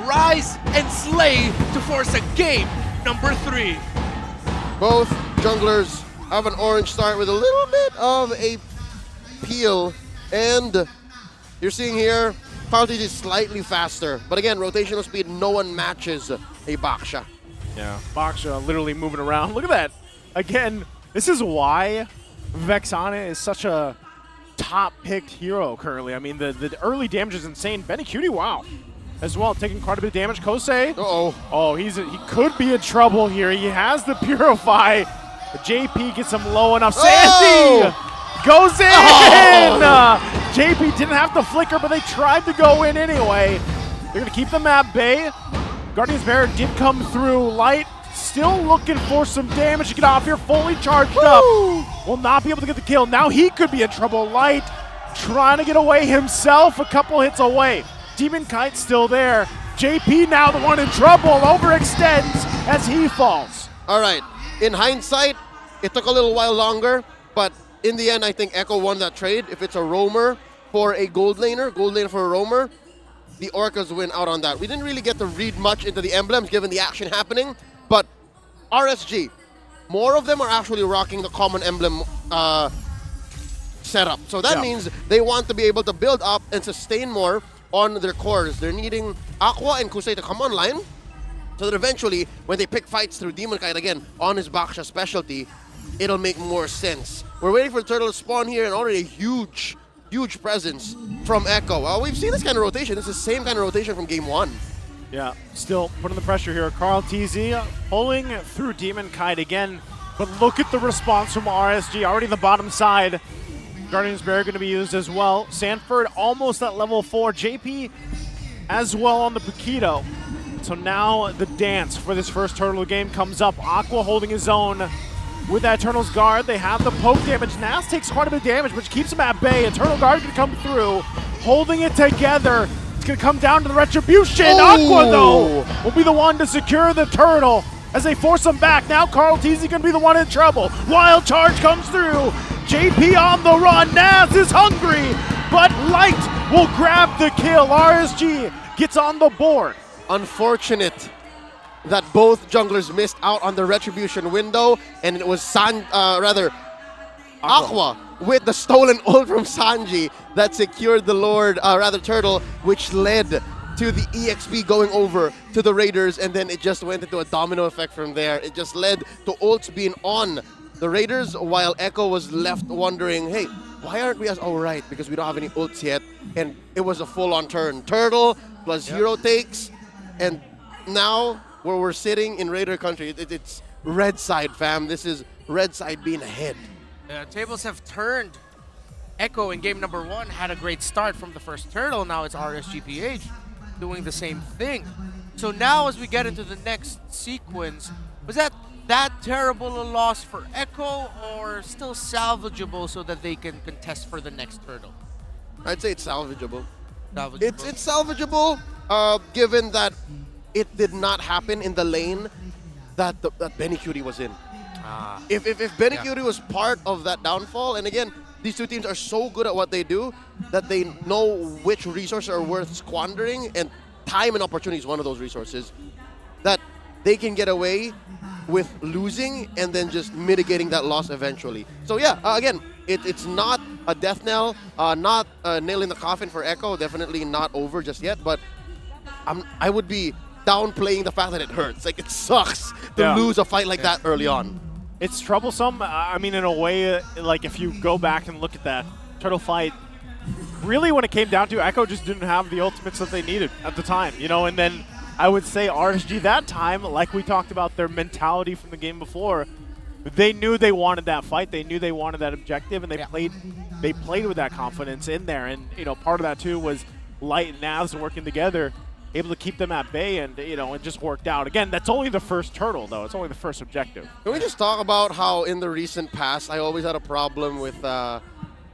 rise and slay to force a game number 3. Both junglers have an orange start with a little bit of a peel, and you're seeing here Carlton is slightly faster, but again, rotational speed, no one matches a Baksha. Yeah, Baksha literally moving around. Look at that. Again, this is why Vexana is such a top-picked hero currently. I mean, the early damage is insane. Benny Cutie, wow. As well, taking quite a bit of damage. Kosei. Uh-oh. Oh, he could be in trouble here. He has the Purify. But JP gets him low enough. Sandy goes in! Oh. JP didn't have to flicker, but they tried to go in anyway. They're going to keep them at bay. Guardian's Barrier did come through. Light still looking for some damage to get off here. Fully charged up. Will not be able to get the kill. Now he could be in trouble. Light trying to get away himself. A couple hits away. Demon Kite still there. JP now the one in trouble. Overextends as he falls. All right. In hindsight, it took a little while longer, but in the end, I think Echo won that trade. If it's a roamer for a gold laner for a roamer, the Orcas win out on that. We didn't really get to read much into the emblems given the action happening, but RSG, more of them are actually rocking the common emblem setup. So that means they want to be able to build up and sustain more on their cores. They're needing Aqua and Kusei to come online so that eventually, when they pick fights through Demon Kite again on his Baksha specialty, it'll make more sense. We're waiting for the turtle to spawn here, and already a huge presence from Echo. We've seen this kind of rotation. It's the same kind of rotation from game 1. Yeah, still putting the pressure here. Carl TZ pulling through Demon Kite again, but look at the response from RSG. Already the bottom side. Guardian's Barrier going to be used as well. Sanford almost at level 4. JP as well on the Paquito. So now the dance for this first Turtle game comes up. Aqua holding his own with that Eternal's Guard. They have the poke damage. Nas takes quite a bit of damage, which keeps him at bay. Eternal Guard can come through, holding it together. It's going to come down to the Retribution. Aqua, though, will be the one to secure the Turtle as they force him back. Now Carl Teasy going to be the one in trouble. Wild Charge comes through. JP on the run. Nas is hungry, but Light will grab the kill. RSG gets on the board. Unfortunate that both junglers missed out on the Retribution window, and it was Aqua with the stolen ult from Sanji that secured the Turtle, which led to the EXP going over to the Raiders, and then it just went into a domino effect from there. It just led to ults being on the Raiders, while Echo was left wondering, hey, why aren't we as, oh right, because we don't have any ults yet, and it was a full-on turn. Turtle plus hero takes, and now where we're sitting in Raider country, it's red side, fam. This is red side being ahead. Tables have turned. Echo in game number 1 had a great start from the first Turtle. Now it's RSG PH doing the same thing. So now as we get into the next sequence, was that terrible a loss for Echo, or still salvageable so that they can contest for the next Turtle? I'd say it's salvageable. Salvageable. It's salvageable, given that it did not happen in the lane that Benny Cutie was in. If Benny Cutie was part of that downfall, and again, these two teams are so good at what they do that they know which resources are worth squandering, and time and opportunity is one of those resources, that they can get away with losing and then just mitigating that loss eventually. So yeah, again, it's not a death knell, not a nail in the coffin for Echo, definitely not over just yet, but I would be downplaying the fact that it hurts. Like, it sucks to lose a fight like that early on. It's troublesome. I mean, in a way, like, if you go back and look at that Turtle fight, really when it came down to, Echo just didn't have the ultimates that they needed at the time, you know, and then I would say RSG that time, like we talked about their mentality from the game before, they knew they wanted that fight, they knew they wanted that objective, and they played with that confidence in there, and, you know, part of that too was Light and Navs working together, able to keep them at bay, and, you know, it just worked out. Again, that's only the first Turtle, though. It's only the first objective. Can we just talk about how in the recent past, I always had a problem with how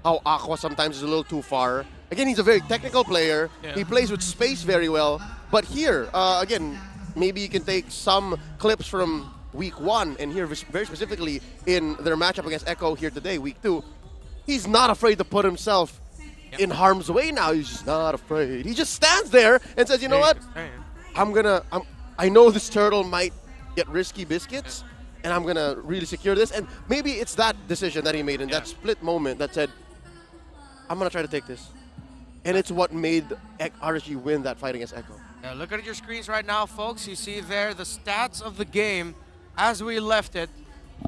Aqua sometimes is a little too far. Again, he's a very technical player. Yeah. He plays with space very well. But here, again, maybe you can take some clips from week 1, and here very specifically in their matchup against Echo here today, week 2, he's not afraid to put himself in harm's way now. He's just not afraid. He just stands there and says, you know what? I know this turtle might get risky biscuits, and I'm gonna really secure this. And maybe it's that decision that he made in that split moment that said, I'm gonna try to take this. And it's what made RSG win that fight against Echo. Yeah, look at your screens right now, folks. You see there the stats of the game as we left it.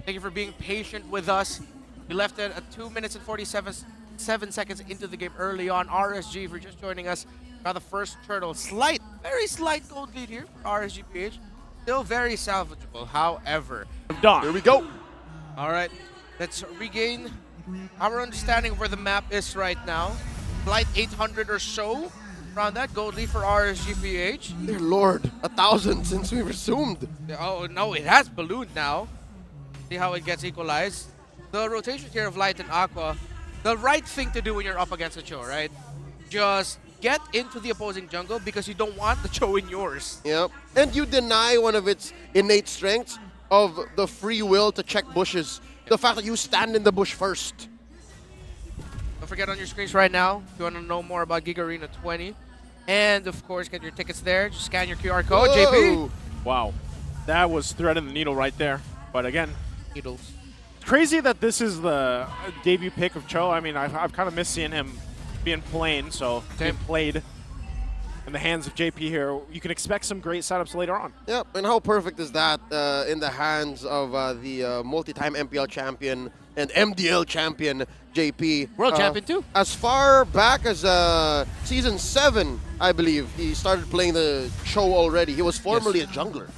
Thank you for being patient with us. We left it at 2 minutes and 47 seconds into the game early on. RSG, for just joining us, got the first turtle. Slight, very slight gold lead here for RSG PH. Still very salvageable, however. Here we go. All right, let's regain our understanding of where the map is right now. Slight 800 or so. Around that gold lead for RSG PH. Dear Lord, 1,000 since we resumed. Oh, no, it has ballooned now. See how it gets equalized. The rotation here of Light and Aqua, the right thing to do when you're up against a Cho, right? Just get into the opposing jungle because you don't want the Cho in yours. Yep. And you deny one of its innate strengths of the free will to check bushes. The fact that you stand in the bush first. Don't forget on your screens right now, if you want to know more about Giga Arena 20. And, of course, get your tickets there. Just scan your QR code, Whoa. JP. Wow. That was threading the needle right there. But again, Needles. crazy that this is the debut pick of Cho. I mean, I've kind of missed seeing him being plain, so being played in the hands of JP here. You can expect some great setups later on. Yep, and how perfect is that in the hands of the multi-time MPL champion and MDL champion, JP. World champion too. As far back as Season 7, I believe, he started playing the Cho already. He was formerly a jungler.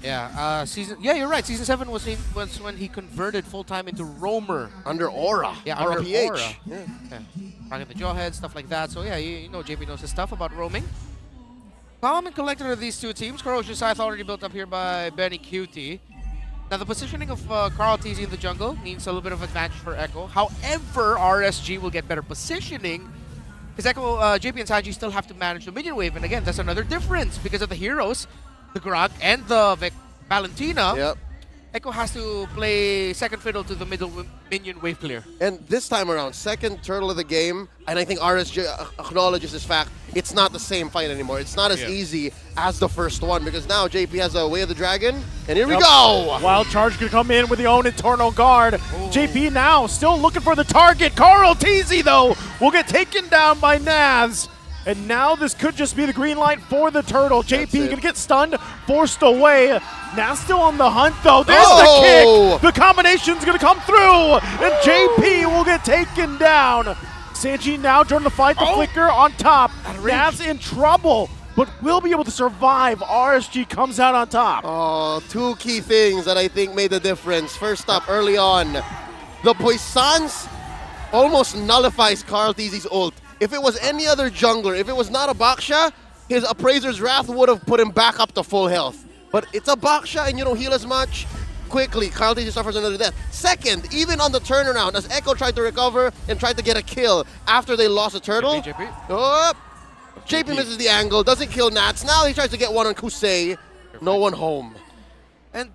Yeah, you're right. Season 7 was when he converted full-time into roamer. Under Aura. Yeah, Aura under PH. Aura. Yeah. Rocking the jawhead, stuff like that. So yeah, you know JP knows his stuff about roaming. Common collector of these two teams. Corrosion Scythe already built up here by Benny QT. Now the positioning of Carl TZ in the jungle means a little bit of advantage for Echo. However, RSG will get better positioning because Echo, JP and Sanji still have to manage the minion wave. And again, that's another difference because of the heroes, the Grog and the Valentina. Yep. Echo has to play second fiddle to the middle minion wave clear. And this time around, second turtle of the game, and I think RSG acknowledges this fact, it's not the same fight anymore. It's not as easy as the first one because now JP has a Way of the Dragon, and here we go! Wild Charge could come in with the own Eternal Guard. JP now still looking for the target. Carl TZ, though, will get taken down by Naz. And now this could just be the green light for the turtle. JP gonna get stunned, forced away. Now still on the hunt though. There's the kick. The combination's gonna come through, and JP will get taken down. Sanji now joining the fight. The flicker on top. Naz in trouble, but will be able to survive. RSG comes out on top. Oh, two key things that I think made the difference. First up, early on, the Poissons almost nullifies Carl TZ's ult. If it was any other jungler, if it was not a Baksha, his Appraiser's Wrath would have put him back up to full health. But it's a Baksha and you don't heal as much. Quickly, Carl TZ suffers another death. Second, even on the turnaround, as Echo tried to recover and tried to get a kill after they lost a turtle. JP misses the angle, doesn't kill Nats. Now he tries to get one on Kusei. No one home. And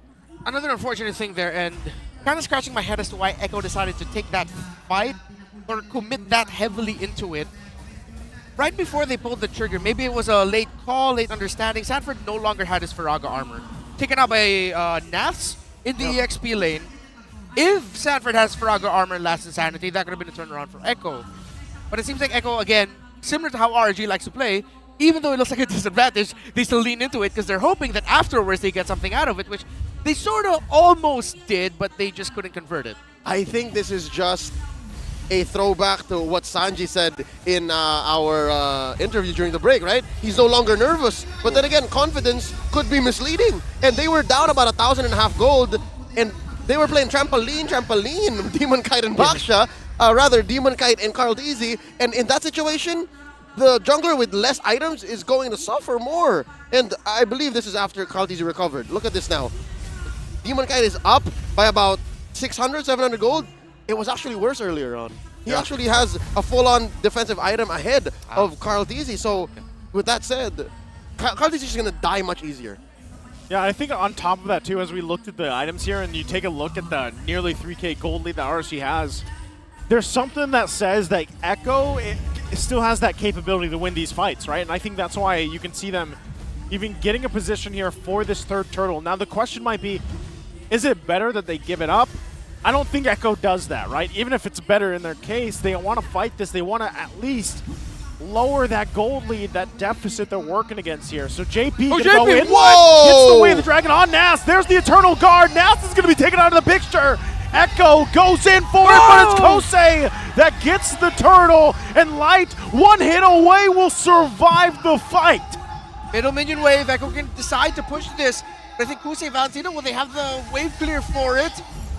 another unfortunate thing there, and kind of scratching my head as to why Echo decided to take that fight or commit that heavily into it. Right before they pulled the trigger, maybe it was a late call, late understanding. Sanford no longer had his Faraga armor. Taken out by Nats in the EXP lane. If Sanford has Faraga armor and Last Insanity, that could have been a turnaround for Echo. But it seems like Echo, again, similar to how RSG likes to play, even though it looks like a disadvantage, they still lean into it because they're hoping that afterwards they get something out of it, which they sort of almost did, but they just couldn't convert it. I think this is just a throwback to what Sanji said in our interview during the break, right? He's no longer nervous, but then again, confidence could be misleading. And they were down about 1,500 gold, and they were playing trampoline, Demon Kite and Baksha, rather Demon Kite and Carl TZ, and in that situation, the jungler with less items is going to suffer more. And I believe this is after Carl TZ recovered. Look at this now. Demon Kite is up by about 600, 700 gold. It was actually worse earlier on. He actually has a full-on defensive item ahead of Carl TZ. So, with that said, Carl TZ is going to die much easier. Yeah, I think on top of that too, as we looked at the items here and you take a look at the nearly 3K gold lead that RSG has, there's something that says that Echo it still has that capability to win these fights, right? And I think that's why you can see them even getting a position here for this third turtle. Now the question might be, is it better that they give it up? I don't think Echo does that, right? Even if it's better in their case, they want to fight this. They want to at least lower that gold lead, that deficit they're working against here. So JP can go in. Whoa! Gets the way of the dragon on Nas. There's the Eternal Guard. Nas is going to be taken out of the picture. Echo goes in for it, but it's Kosei that gets the turtle. And Light, one hit away, will survive the fight. Middle minion wave. Echo can decide to push this. But I think Kosei Valentino, will they have the wave clear for it?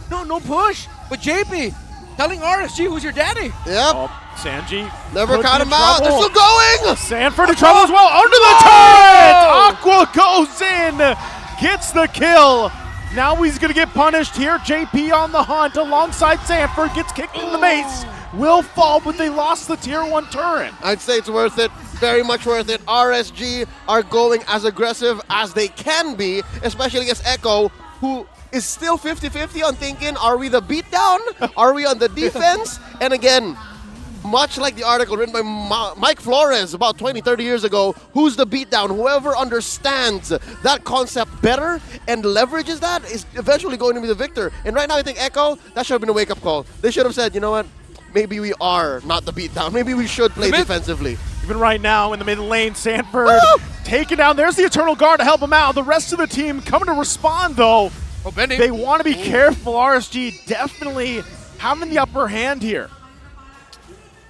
No push. But JP telling RSG who's your daddy. Yep. Oh, Sanji. Never caught him out. They're still going. Sanford in trouble as well. Under the turret. Aqua goes in. Gets the kill. Now he's going to get punished here. JP on the hunt alongside Sanford. Gets kicked in the base. Will fall, but they lost the tier 1 turret. I'd say it's worth it. Very much worth it. RSG are going as aggressive as they can be, especially against Echo, who is still 50-50 on thinking, are we the beatdown? Are we on the defense? And again, much like the article written by Mike Flores about 20-30 years ago, who's the beatdown? Whoever understands that concept better and leverages that is eventually going to be the victor. And right now I think Echo, that should have been a wake-up call. They should have said, you know what, maybe we are not the beatdown. Maybe we should play defensively. Even right now in the mid lane, Sanford taken down. There's the Eternal Guard to help him out. The rest of the team coming to respond though. Oh, Benny. They want to be careful. RSG definitely having the upper hand here.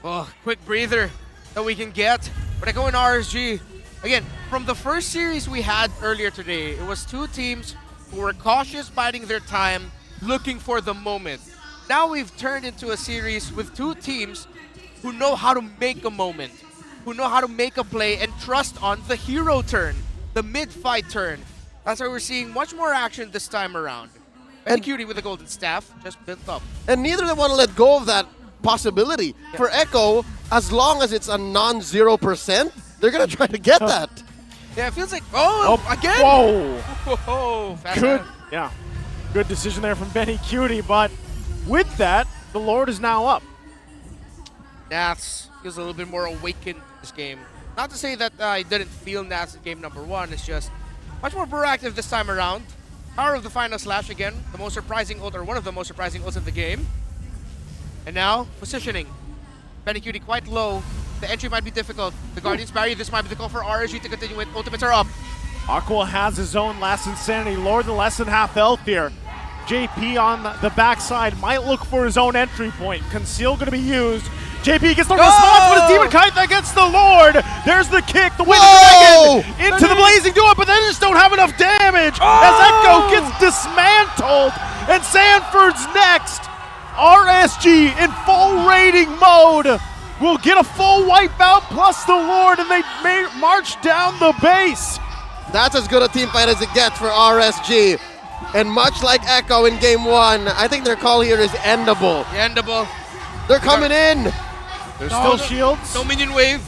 Oh, quick breather that we can get. But I go in RSG. Again, from the first series we had earlier today, it was two teams who were cautious, biding their time, looking for the moment. Now we've turned into a series with two teams who know how to make a moment, who know how to make a play and trust on the hero turn, the mid-fight turn. That's why we're seeing much more action this time around. And Cutie with the golden staff just built up. And neither of them want to let go of that possibility. Yeah. For Echo, as long as it's a non-0%, they're going to try to get that. Yeah, it feels like, again! Whoa! Good. Yeah, good decision there from Benny Cutie, but with that, the Lord is now up. Nats feels a little bit more awakened this game. Not to say that I didn't feel Nats in game number 1, it's just much more proactive this time around. Power of the final slash again, the most surprising ult, or one of the most surprising ults of the game. And now, positioning. Benny Cutie quite low. The entry might be difficult. The Guardian's barrier, this might be the call for RSG to continue with. Ultimates are up. Aqua has his own last insanity. Lord the less than half health here. JP on the backside might look for his own entry point. Conceal going to be used. JP gets the response, but it's Demon Kite that gets the Lord. There's the kick, the Wind Dragon into the Blazing Duo, but they just don't have enough damage as Echo gets dismantled. And Sanford's next. RSG in full raiding mode will get a full wipeout plus the Lord, and they march down the base. That's as good a team fight as it gets for RSG. And much like Echo in game 1, I think their call here is endable. Endable. They're coming in. There's still shields. No minion wave.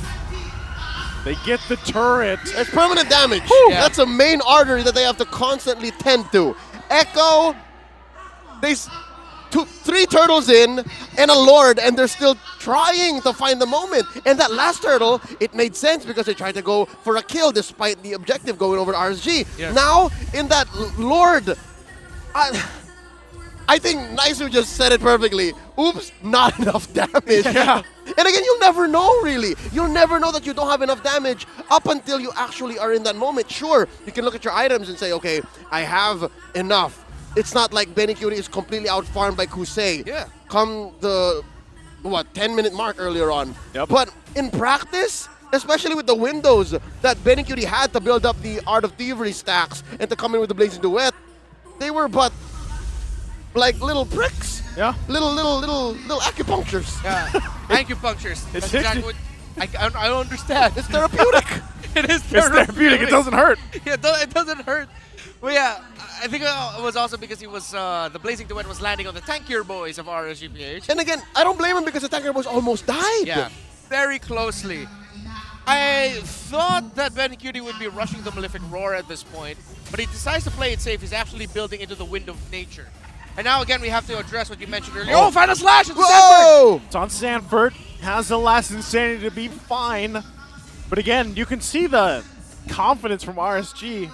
They get the turret. It's permanent damage. Yeah. That's a main artery that they have to constantly tend to. Echo, they 3 turtles in and a Lord, and they're still trying to find the moment. And that last turtle, it made sense because they tried to go for a kill despite the objective going over to RSG. Yes. Now, in that Lord, I think Naisu just said it perfectly. Oops, not enough damage. Yeah. And again, you'll never know, really. You'll never know that you don't have enough damage up until you actually are in that moment. Sure, you can look at your items and say, okay, I have enough. It's not like Benny Cutie is completely outfarmed by Kusei. Yeah. Come the, 10-minute mark earlier on. Yep. But in practice, especially with the windows that Benny Cutie had to build up the Art of Thievery stacks and to come in with the Blazing Duet, they were but like little pricks. Yeah. Little acupunctures. Yeah. Acupunctures. It's That's exactly what I don't understand. It's therapeutic. It is It's therapeutic. It doesn't hurt. Yeah, it doesn't hurt. Well, yeah, I think it was also because he was the Blazing Duet was landing on the tankier boys of RSG PH. And again, I don't blame him because the tanker boys almost died. Yeah, very closely. I thought that Benny Cutie would be rushing the Malefic Roar at this point, but he decides to play it safe. He's actually building into the Wind of Nature. And now again, we have to address what you mentioned earlier. Oh, final slash! It's Whoa! It's on Sanford. Has the last insanity to be fine. But again, you can see the confidence from RSG,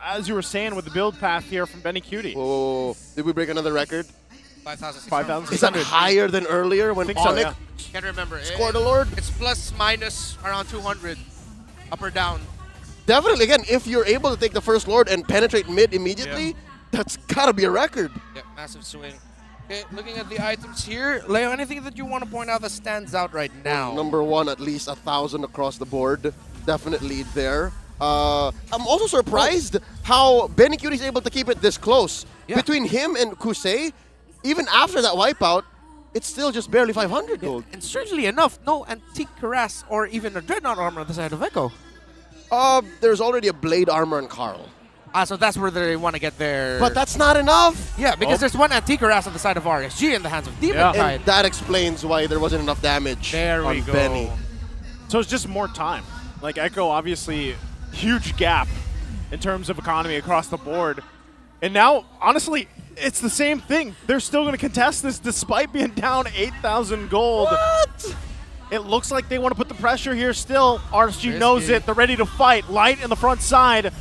as you were saying, with the build path here from Benny Cutie. Whoa. Did we break another record? 5,600. Is that higher than earlier when Think so, Onyx yeah. Can't remember. scored a Lord? It's plus minus around 200, up or down. Definitely, again, if you're able to take the first Lord and penetrate mid immediately, that's gotta be a record. Yeah, massive swing. Okay, looking at the items here, Leo, anything that you want to point out that stands out right now? Number one, at least 1,000 across the board. Definitely there. I'm also surprised how Benny Cutie is able to keep it this close. Yeah. Between him and Kusei, even after that wipeout, it's still just barely 500 gold. And strangely enough, no antique cuirass or even a dreadnought armor on the side of Echo. There's already a blade armor on Carl. So that's where they want to get their... But that's not enough. Yeah, because there's one antique cuirass on the side of RSG in the hands of Demon Yeah. Tide. And that explains why there wasn't enough damage There we on go. Benny. So it's just more time. Like Echo, obviously, huge gap in terms of economy across the board. And now, honestly, it's the same thing. They're still going to contest this despite being down 8,000 gold. What? It looks like they want to put the pressure here still. RSG Risky. knows it. They're ready to fight. Light in the front side.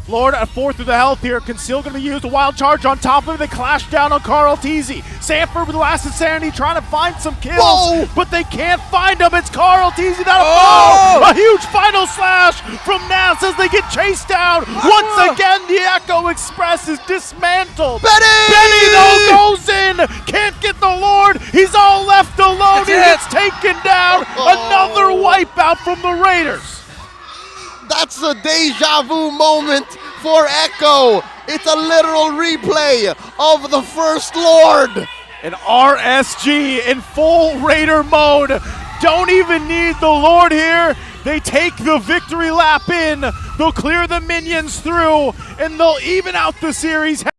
Lord at 4th of the health here. Conceal going to be used. A wild charge on top of it. They clash down on Carl Teasy. Sanford with the last insanity trying to find some kills. Whoa! But they can't find him. It's Carl Teasy. That Oh! a huge final slash from Nas as they get chased down. Once again, the Echo Express is dismantled. Benny though goes in. Can't get the Lord. He's all left alone. He gets taken down. Another wipeout from the Raiders. That's a deja vu moment for Echo. It's a literal replay of the first Lord. And RSG in full Raider mode. Don't even need the Lord here. They take the victory lap in. They'll clear the minions through, and they'll even out the series.